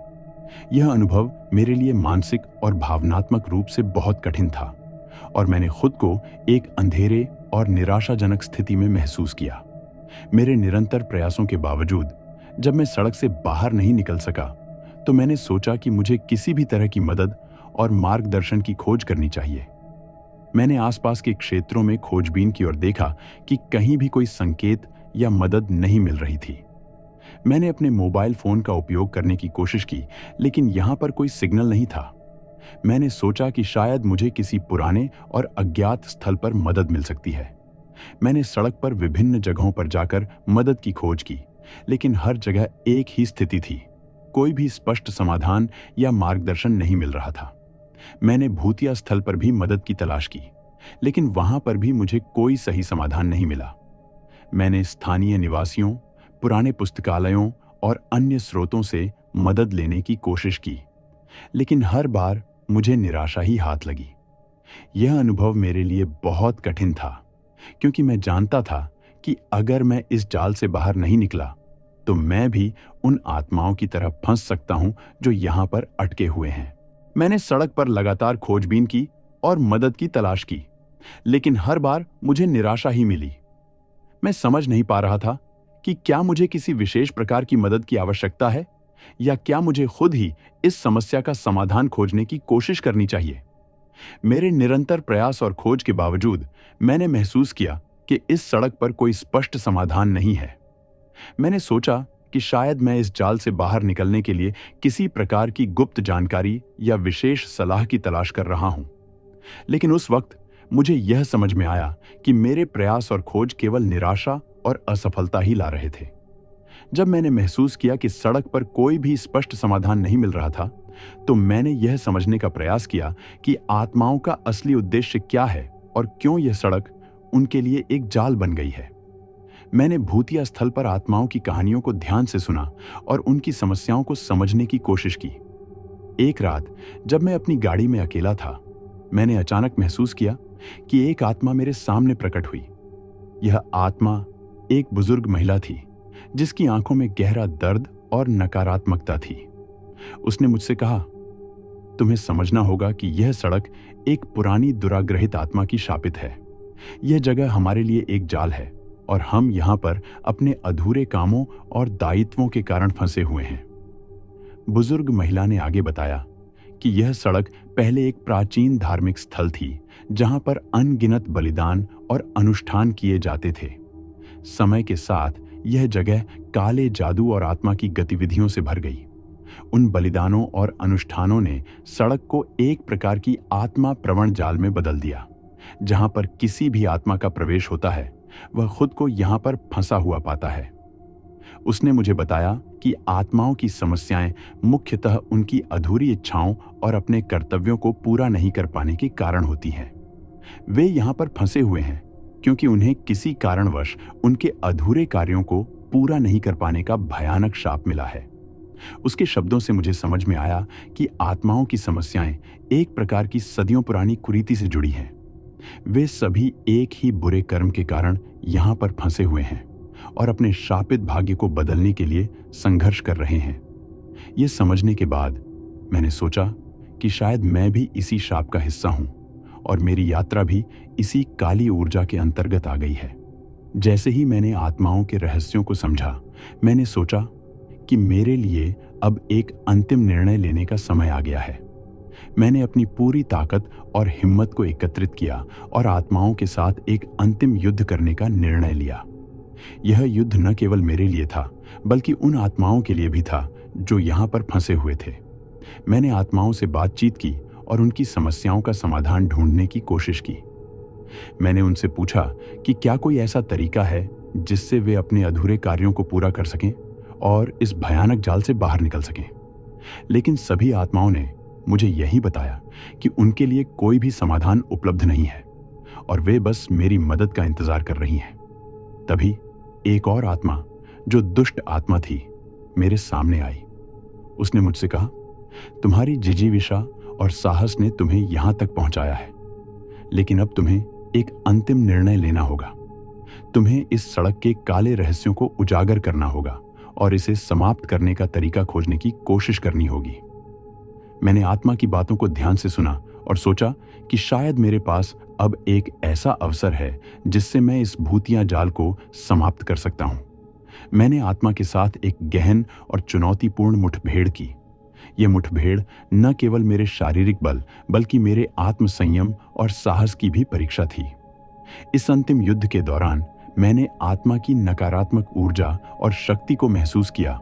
यह अनुभव मेरे लिए मानसिक और भावनात्मक रूप से बहुत कठिन था और मैंने खुद को एक अंधेरे और निराशाजनक स्थिति में महसूस किया। मेरे निरंतर प्रयासों के बावजूद जब मैं सड़क से बाहर नहीं निकल सका, तो मैंने सोचा कि मुझे किसी भी तरह की मदद और मार्गदर्शन की खोज करनी चाहिए। मैंने आसपास के क्षेत्रों में खोजबीन की और देखा कि कहीं भी कोई संकेत या मदद नहीं मिल रही थी। मैंने अपने मोबाइल फोन का उपयोग करने की कोशिश की, लेकिन यहाँ पर कोई सिग्नल नहीं था। मैंने सोचा कि शायद मुझे किसी पुराने और अज्ञात स्थल पर मदद मिल सकती है। मैंने सड़क पर विभिन्न जगहों पर जाकर मदद की खोज की, लेकिन हर जगह एक ही स्थिति थी। कोई भी स्पष्ट समाधान या मार्गदर्शन नहीं मिल रहा था। मैंने भूतिया स्थल पर भी मदद की तलाश की, लेकिन वहां पर भी मुझे कोई सही समाधान नहीं मिला। मैंने स्थानीय निवासियों, पुराने पुस्तकालयों और अन्य स्रोतों से मदद लेने की कोशिश की, लेकिन हर बार मुझे निराशा ही हाथ लगी। यह अनुभव मेरे लिए बहुत कठिन था, क्योंकि मैं जानता था कि अगर मैं इस जाल से बाहर नहीं निकला तो मैं भी उन आत्माओं की तरह फंस सकता हूं जो यहां पर अटके हुए हैं। मैंने सड़क पर लगातार खोजबीन की और मदद की तलाश की, लेकिन हर बार मुझे निराशा ही मिली। मैं समझ नहीं पा रहा था कि क्या मुझे किसी विशेष प्रकार की मदद की आवश्यकता है, या क्या मुझे खुद ही इस समस्या का समाधान खोजने की कोशिश करनी चाहिए। मेरे निरंतर प्रयास और खोज के बावजूद मैंने महसूस किया कि इस सड़क पर कोई स्पष्ट समाधान नहीं है। मैंने सोचा कि शायद मैं इस जाल से बाहर निकलने के लिए किसी प्रकार की गुप्त जानकारी या विशेष सलाह की तलाश कर रहा हूं। लेकिन उस वक्त मुझे यह समझ में आया कि मेरे प्रयास और खोज केवल निराशा और असफलता ही ला रहे थे। जब मैंने महसूस किया कि सड़क पर कोई भी स्पष्ट समाधान नहीं मिल रहा था, तो मैंने यह समझने का प्रयास किया कि आत्माओं का असली उद्देश्य क्या है और क्यों यह सड़क उनके लिए एक जाल बन गई है। मैंने भूतिया स्थल पर आत्माओं की कहानियों को ध्यान से सुना और उनकी समस्याओं को समझने की कोशिश की। एक रात जब मैं अपनी गाड़ी में अकेला था, मैंने अचानक महसूस किया कि एक आत्मा मेरे सामने प्रकट हुई। यह आत्मा एक बुजुर्ग महिला थी, जिसकी आंखों में गहरा दर्द और नकारात्मकता थी। उसने मुझसे कहा, तुम्हें समझना होगा कि यह सड़क एक पुरानी दुराग्रहित आत्मा की शापित है। यह जगह हमारे लिए एक जाल है और हम यहां पर अपने अधूरे कामों और दायित्वों के कारण फंसे हुए हैं। बुजुर्ग महिला ने आगे बताया कि यह सड़क पहले एक प्राचीन धार्मिक स्थल थी, जहां पर अनगिनत बलिदान और अनुष्ठान किए जाते थे। समय के साथ यह जगह काले जादू और आत्मा की गतिविधियों से भर गई। उन बलिदानों और अनुष्ठानों ने सड़क को एक प्रकार की आत्मा प्रवण जाल में बदल दिया, जहां पर किसी भी आत्मा का प्रवेश होता है वह खुद को यहां पर फंसा हुआ पाता है। उसने मुझे बताया कि आत्माओं की समस्याएं मुख्यतः उनकी अधूरी इच्छाओं और अपने कर्तव्यों को पूरा नहीं कर पाने के कारण होती हैं। वे यहां पर फंसे हुए हैं क्योंकि उन्हें किसी कारणवश उनके अधूरे कार्यों को पूरा नहीं कर पाने का भयानक शाप मिला है। उसके शब्दों से मुझे समझ में आया कि आत्माओं की समस्याएं एक प्रकार की सदियों पुरानी कुरीति से जुड़ी हैं। वे सभी एक ही बुरे कर्म के कारण यहां पर फंसे हुए हैं और अपने शापित भाग्य को बदलने के लिए संघर्ष कर रहे हैं। यह समझने के बाद मैंने सोचा कि शायद मैं भी इसी शाप का हिस्सा हूं और मेरी यात्रा भी इसी काली ऊर्जा के अंतर्गत आ गई है। जैसे ही मैंने आत्माओं के रहस्यों को समझा, मैंने सोचा कि मेरे लिए अब एक अंतिम निर्णय लेने का समय आ गया है। मैंने अपनी पूरी ताकत और हिम्मत को एकत्रित किया और आत्माओं के साथ एक अंतिम युद्ध करने का निर्णय लिया। यह युद्ध न केवल मेरे लिए था, बल्कि उन आत्माओं के लिए भी था जो यहां पर फंसे हुए थे। मैंने आत्माओं से बातचीत की और उनकी समस्याओं का समाधान ढूंढने की कोशिश की। मैंने उनसे पूछा कि क्या कोई ऐसा तरीका है जिससे वे अपने अधूरे कार्यों को पूरा कर सकें और इस भयानक जाल से बाहर निकल सकें। लेकिन सभी आत्माओं ने मुझे यही बताया कि उनके लिए कोई भी समाधान उपलब्ध नहीं है और वे बस मेरी मदद का इंतजार कर रही हैं। तभी एक और आत्मा, जो दुष्ट आत्मा थी, मेरे सामने आई। उसने मुझसे कहा, तुम्हारी जिजीविषा और साहस ने तुम्हें यहां तक पहुंचाया है, लेकिन अब तुम्हें एक अंतिम निर्णय लेना होगा। तुम्हें इस सड़क के काले रहस्यों को उजागर करना होगा और इसे समाप्त करने का तरीका खोजने की कोशिश करनी होगी। मैंने आत्मा की बातों को ध्यान से सुना और सोचा कि शायद मेरे पास अब एक ऐसा अवसर है जिससे मैं इस भूतिया जाल को समाप्त कर सकता हूं। मैंने आत्मा के साथ एक गहन और चुनौतीपूर्ण मुठभेड़ की। यह मुठभेड़ न केवल मेरे शारीरिक बल, बल्कि मेरे आत्मसंयम और साहस की भी परीक्षा थी। इस अंतिम युद्ध के दौरान मैंने आत्मा की नकारात्मक ऊर्जा और शक्ति को महसूस किया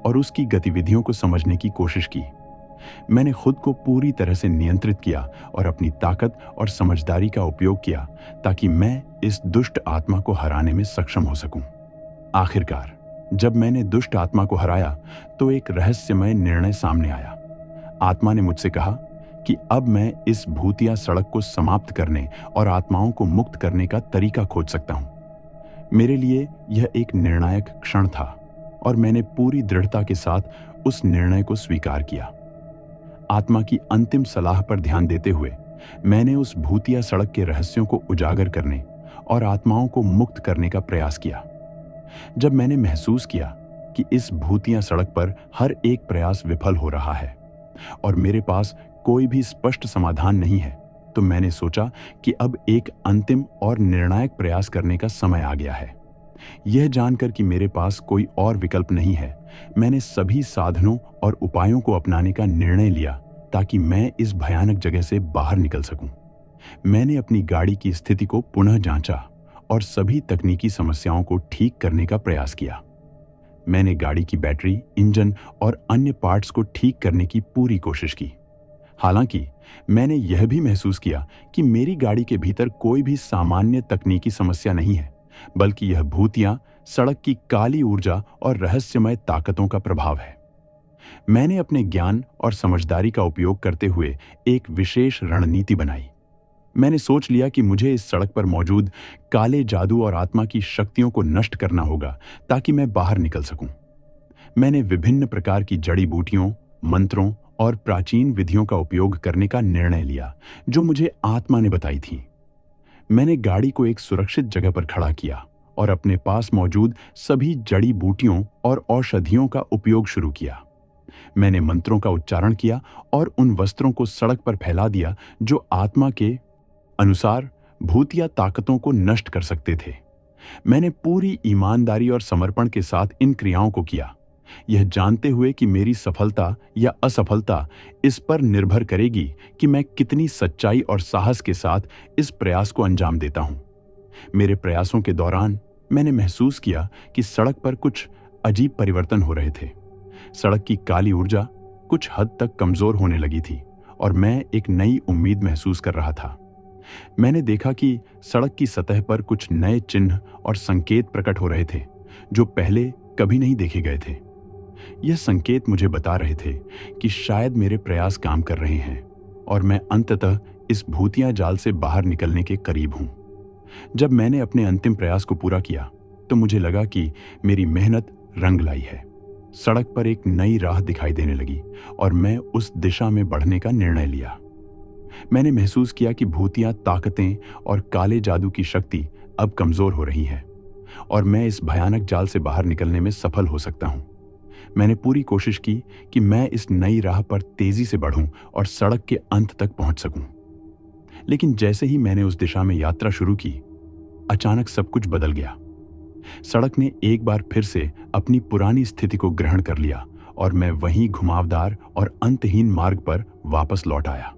और उसकी गतिविधियों को समझने की कोशिश की। मैंने खुद को पूरी तरह से नियंत्रित किया और अपनी ताकत और समझदारी का उपयोग किया ताकि मैं इस दुष्ट आत्मा को हराने में सक्षम हो सकूं। आखिरकार जब मैंने दुष्ट आत्मा को हराया तो एक रहस्यमय निर्णय सामने आया। आत्मा ने मुझसे कहा कि अब मैं इस भूतिया सड़क को समाप्त करने और आत्माओं को मुक्त करने का तरीका खोज सकता हूं। मेरे लिए यह एक निर्णायक क्षण था और मैंने पूरी दृढ़ता के साथ उस निर्णय को स्वीकार किया। आत्मा की अंतिम सलाह पर ध्यान देते हुए मैंने उस भूतिया सड़क के रहस्यों को उजागर करने और आत्माओं को मुक्त करने का प्रयास किया। जब मैंने महसूस किया कि इस भूतिया सड़क पर हर एक प्रयास विफल हो रहा है और मेरे पास कोई भी स्पष्ट समाधान नहीं है, तो मैंने सोचा कि अब एक अंतिम और निर्णायक प्रयास करने का समय आ गया है। यह जानकर कि मेरे पास कोई और विकल्प नहीं है, मैंने सभी साधनों और उपायों को अपनाने का निर्णय लिया ताकि मैं इस भयानक जगह से बाहर निकल सकूं। मैंने अपनी गाड़ी की स्थिति को पुनः जांचा और सभी तकनीकी समस्याओं को ठीक करने का प्रयास किया। मैंने गाड़ी की बैटरी, इंजन और अन्य पार्ट्स को ठीक करने की पूरी कोशिश की। हालांकि मैंने यह भी महसूस किया कि मेरी गाड़ी के भीतर कोई भी सामान्य तकनीकी समस्या नहीं है, बल्कि यह भूतिया सड़क की काली ऊर्जा और रहस्यमय ताकतों का प्रभाव है। मैंने अपने ज्ञान और समझदारी का उपयोग करते हुए एक विशेष रणनीति बनाई। मैंने सोच लिया कि मुझे इस सड़क पर मौजूद काले जादू और आत्मा की शक्तियों को नष्ट करना होगा ताकि मैं बाहर निकल सकूं। मैंने विभिन्न प्रकार की जड़ी बूटियों, मंत्रों और प्राचीन विधियों का उपयोग करने का निर्णय लिया जो मुझे आत्मा ने बताई थी। मैंने गाड़ी को एक सुरक्षित जगह पर खड़ा किया और अपने पास मौजूद सभी जड़ी बूटियों और औषधियों का उपयोग शुरू किया। मैंने मंत्रों का उच्चारण किया और उन वस्त्रों को सड़क पर फैला दिया जो आत्मा के अनुसार भूतिया ताकतों को नष्ट कर सकते थे। मैंने पूरी ईमानदारी और समर्पण के साथ इन क्रियाओं को किया, यह जानते हुए कि मेरी सफलता या असफलता इस पर निर्भर करेगी कि मैं कितनी सच्चाई और साहस के साथ इस प्रयास को अंजाम देता हूं। मेरे प्रयासों के दौरान मैंने महसूस किया कि सड़क पर कुछ अजीब परिवर्तन हो रहे थे। सड़क की काली ऊर्जा कुछ हद तक कमजोर होने लगी थी और मैं एक नई उम्मीद महसूस कर रहा था। मैंने देखा कि सड़क की सतह पर कुछ नए चिन्ह और संकेत प्रकट हो रहे थे जो पहले कभी नहीं देखे गए थे। यह संकेत मुझे बता रहे थे कि शायद मेरे प्रयास काम कर रहे हैं और मैं अंततः इस भूतिया जाल से बाहर निकलने के करीब हूं। जब मैंने अपने अंतिम प्रयास को पूरा किया तो मुझे लगा कि मेरी मेहनत रंग लाई है। सड़क पर एक नई राह दिखाई देने लगी और मैं उस दिशा में बढ़ने का निर्णय लिया। मैंने महसूस किया कि भूतिया ताकतें और काले जादू की शक्ति अब कमजोर हो रही है और मैं इस भयानक जाल से बाहर निकलने में सफल हो सकता हूं। मैंने पूरी कोशिश की कि मैं इस नई राह पर तेजी से बढ़ूं और सड़क के अंत तक पहुंच सकूं। लेकिन जैसे ही मैंने उस दिशा में यात्रा शुरू की, अचानक सब कुछ बदल गया। सड़क ने एक बार फिर से अपनी पुरानी स्थिति को ग्रहण कर लिया और मैं वहीं घुमावदार और अंतहीन मार्ग पर वापस लौट आया।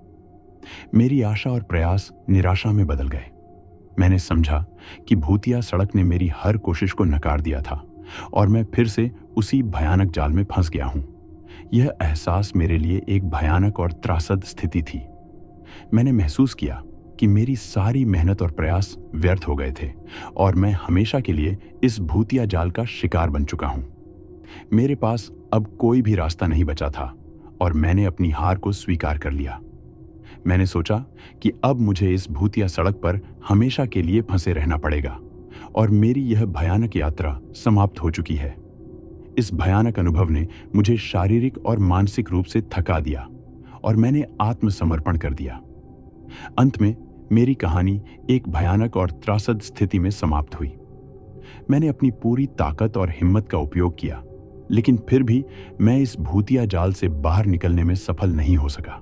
मेरी आशा और प्रयास निराशा में बदल गए। मैंने समझा कि भूतिया सड़क ने मेरी हर कोशिश को नकार दिया था और मैं फिर से उसी भयानक जाल में फंस गया हूं। यह एहसास मेरे लिए एक भयानक और त्रासद स्थिति थी। मैंने महसूस किया कि मेरी सारी मेहनत और प्रयास व्यर्थ हो गए थे और मैं हमेशा के लिए इस भूतिया जाल का शिकार बन चुका हूं। मेरे पास अब कोई भी रास्ता नहीं बचा था और मैंने अपनी हार को स्वीकार कर लिया। मैंने सोचा कि अब मुझे इस भूतिया सड़क पर हमेशा के लिए फंसे रहना पड़ेगा और मेरी यह भयानक यात्रा समाप्त हो चुकी है। इस भयानक अनुभव ने मुझे शारीरिक और मानसिक रूप से थका दिया और मैंने आत्मसमर्पण कर दिया। अंत में मेरी कहानी एक भयानक और त्रासद स्थिति में समाप्त हुई। मैंने अपनी पूरी ताकत और हिम्मत का उपयोग किया, लेकिन फिर भी मैं इस भूतिया जाल से बाहर निकलने में सफल नहीं हो सका।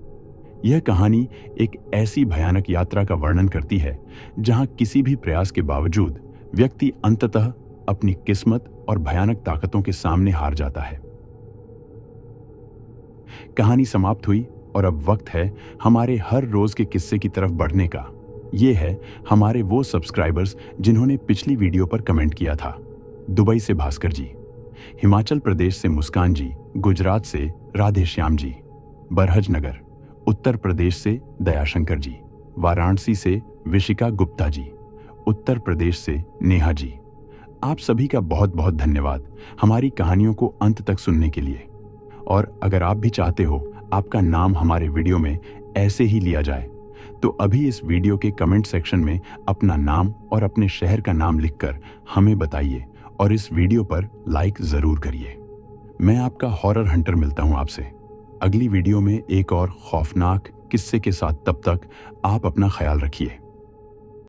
यह कहानी एक ऐसी भयानक यात्रा का वर्णन करती है जहां किसी भी प्रयास के बावजूद व्यक्ति अंततः अपनी किस्मत और भयानक ताकतों के सामने हार जाता है। कहानी समाप्त हुई और अब वक्त है हमारे हर रोज के किस्से की तरफ बढ़ने का। ये है हमारे वो सब्सक्राइबर्स जिन्होंने पिछली वीडियो पर कमेंट किया था। दुबई से भास्कर जी, हिमाचल प्रदेश से मुस्कान जी, गुजरात से राधे श्याम जी, बरहज नगर, उत्तर प्रदेश से दयाशंकर जी, वाराणसी से विशिका गुप्ता जी, उत्तर प्रदेश से नेहा जी। आप सभी का बहुत बहुत धन्यवाद हमारी कहानियों को अंत तक सुनने के लिए। और अगर आप भी चाहते हो आपका नाम हमारे वीडियो में ऐसे ही लिया जाए, तो अभी इस वीडियो के कमेंट सेक्शन में अपना नाम और अपने शहर का नाम लिखकर हमें बताइए और इस वीडियो पर लाइक जरूर करिए। मैं आपका हॉरर हंटर मिलता हूं आपसे अगली वीडियो में एक और खौफनाक किस्से के साथ। तब तक आप अपना ख्याल रखिए।